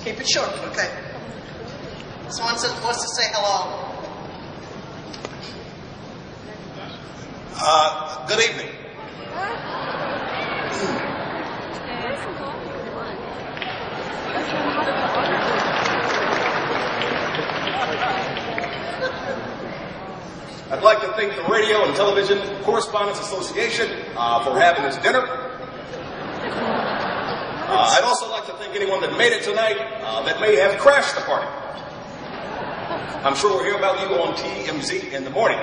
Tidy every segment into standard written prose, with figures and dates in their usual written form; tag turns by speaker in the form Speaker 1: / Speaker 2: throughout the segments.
Speaker 1: Keep it short, okay? Someone wants to say hello.
Speaker 2: Good evening. I'd like to thank the Radio and Television Correspondents Association for having this dinner. I'd also like to thank anyone that made it tonight that may have crashed the party. I'm sure we'll hear about you on TMZ in the morning.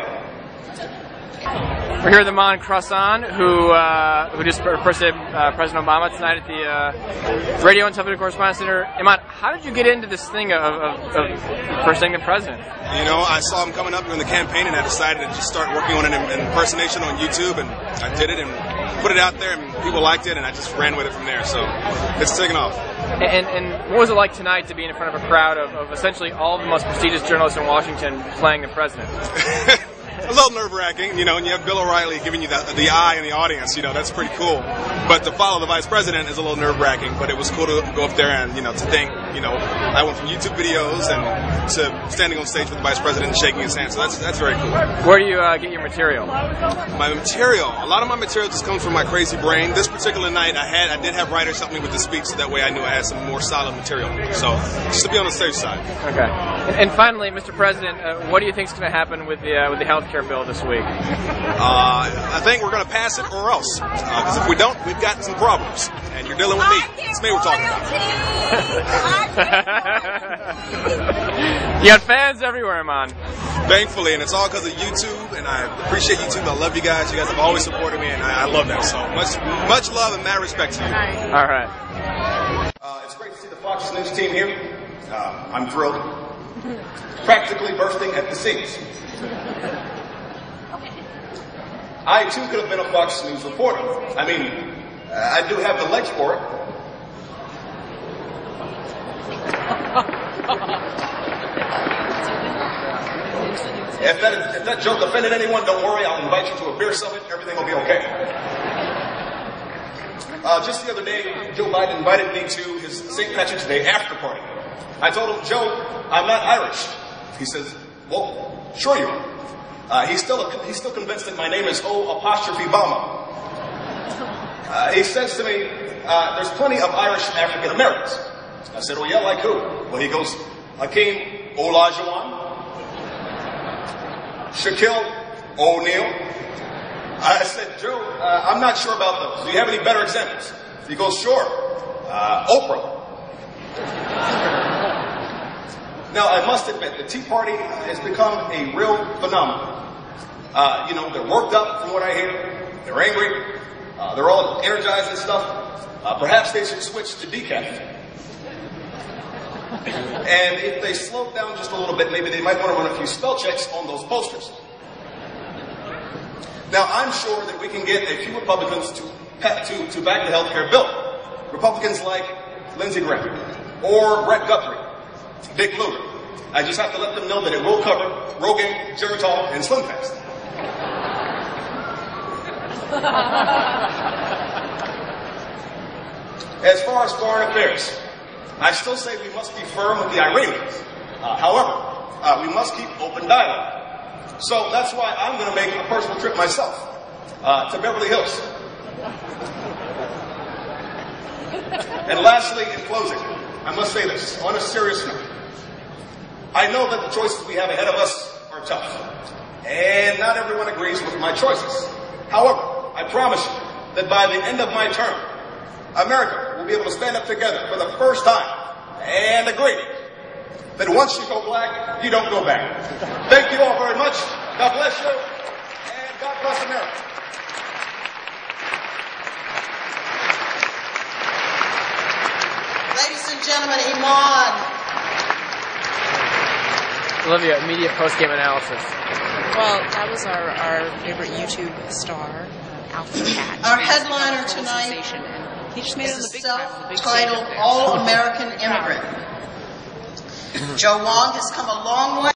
Speaker 3: We're here with Iman Crosson, who just presented President Obama tonight at the Radio and Television Correspondence Center. Iman, how did you get into this thing of presenting the president?
Speaker 2: You know, I saw him coming up during the campaign, and I decided to just start working on an impersonation on YouTube, and I did it and put it out there, and people liked it, and I just ran with it from there. So it's taken off.
Speaker 3: And what was it like tonight to be in front of a crowd of essentially all the most prestigious journalists in Washington playing the president?
Speaker 2: A little nerve-wracking, you know, and you have Bill O'Reilly giving you the eye in the audience, you know, that's pretty cool. But to follow the vice president is a little nerve-wracking, but it was cool to go up there and, you know, to think, you know, I went from YouTube videos and to standing on stage with the vice president and shaking his hand, so that's very cool.
Speaker 3: Where do you get your material?
Speaker 2: My material? A lot of my material just comes from my crazy brain. This particular night, I did have writers help me with the speech, so that way I knew I had some more solid material. So, just to be on the safe side.
Speaker 3: Okay. And finally, Mr. President, what do you think is going to happen with the health care bill this week?
Speaker 2: I think we're going to pass it or else. Because if we don't, we've got some problems. And you're dealing with me. It's me we're talking about.
Speaker 3: You got fans everywhere, Iman.
Speaker 2: Thankfully, and it's all because of YouTube, and I appreciate YouTube. I love you guys. You guys have always supported me, and I love that. So much love and mad respect to you.
Speaker 3: All right.
Speaker 2: It's great to see the Fox News team here. I'm thrilled. Practically bursting at the seams. I, too, could have been a Fox News reporter. I mean, I do have the legs for it. If that joke offended anyone, don't worry. I'll invite you to a beer summit. Everything will be okay. Just the other day, Joe Biden invited me to his St. Patrick's Day after party. I told him, Joe, I'm not Irish. He says, well, sure you are. He's still convinced that my name is O''Obama. He says to me, there's plenty of Irish African Americans. I said, well, yeah, like who? Well, he goes, Hakeem Olajuwon, Shaquille O'Neal. I said, Joe, I'm not sure about those. Do you have any better examples? He goes, sure, Oprah. Now, I must admit, the Tea Party has become a real phenomenon. You know, they're worked up from what I hear. They're angry. They're all energized and stuff. Perhaps they should switch to decaf. And if they slow down just a little bit, maybe they might want to run a few spell checks on those posters. Now, I'm sure that we can get a few Republicans to back the health care bill. Republicans like Lindsey Graham or Brett Guthrie, Dick Lugar. I just have to let them know that it will cover Rogaine, Geritol, and Slim Fast. As far as foreign affairs, I still say we must be firm with the Iranians. However, we must keep open dialogue. So that's why I'm going to make a personal trip myself to Beverly Hills. And lastly, in closing, I must say this on a serious note. I know that the choices we have ahead of us are tough, and not everyone agrees with my choices. However, I promise you that by the end of my term, America will be able to stand up together for the first time and agree that once you go black, you don't go back. Thank you all very much. God bless you, and God bless America.
Speaker 1: Ladies and gentlemen, Iman.
Speaker 3: Olivia, immediate post-game analysis.
Speaker 4: Well, that was our favorite YouTube star, Alpha Cat.
Speaker 1: Our headliner tonight
Speaker 4: he just made it on the big
Speaker 1: self-titled All-American Immigrant. Joe Wong has come a long way.